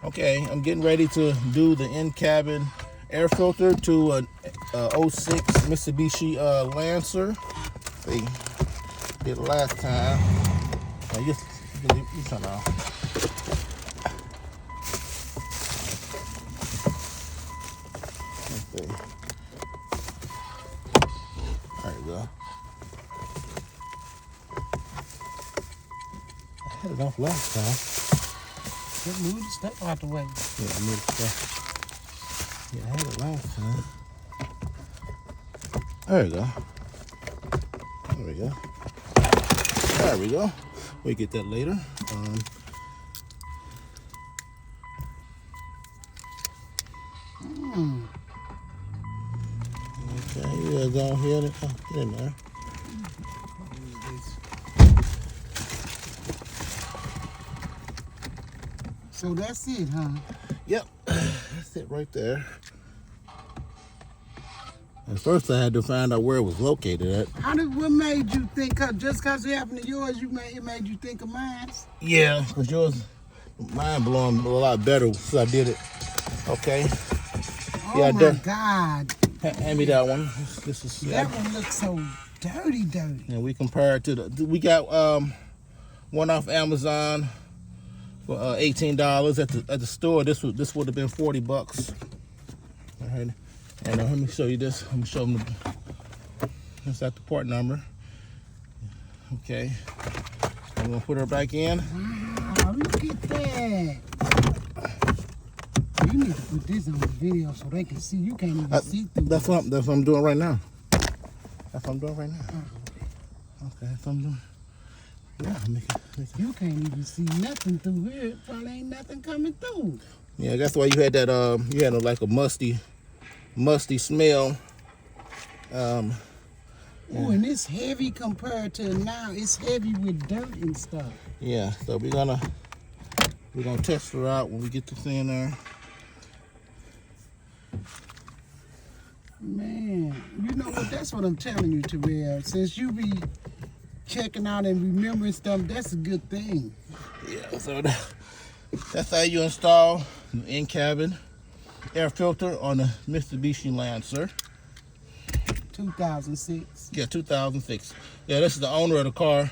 Okay, I'm getting ready to do the in-cabin air filter to a 06 Mitsubishi Lancer. They did it last time. Now you turn on. Okay. There you go. I had it off last time. Just move the stuff out the way. Yeah, I moved the stuff. Yeah, I had it last time. There we go. There we go. There we go. We get that later. Okay, yeah, go ahead and get in there. So that's it, huh? Yep, that's it right there. At first, I had to find out where it was located at. What made you think? Just cause it happened to yours, it made you think of mine? Yeah, because yours, mine blowing a lot better since I did it. Okay. Oh yeah, my God! Hand me that one. This is that one looks so dirty. And we compare it to we got one off Amazon for $18 at the store. This would have been $40. All right. And let me show you this. I'm gonna show them. That's the part number. Okay. I'm gonna put her back in. Wow! Look at that. You need to put this on the video so they can see. You can't even see through. That's what I'm doing right now. That's what I'm doing right now. Okay, that's what I'm doing. Yeah, make it. You can't even see nothing through here. Probably ain't nothing coming through. Yeah, that's why you had that. You had like a musty smell. Oh, and it's heavy compared to now. It's heavy with dirt and stuff. Yeah, so we're gonna test her out when we get this in there. Man, you know what? That's what I'm telling you, Terrell. Since you be checking out and remembering stuff, that's a good thing. Yeah, so that's how you install the in-cabin air filter on the Mitsubishi Lancer. 2006. Yeah, 2006. Yeah, this is the owner of the car,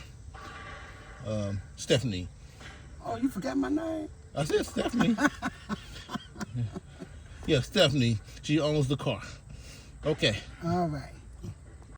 Stephanie. Oh, you forgot my name? I said Stephanie. Yeah, Stephanie. She owns the car. Okay. All right.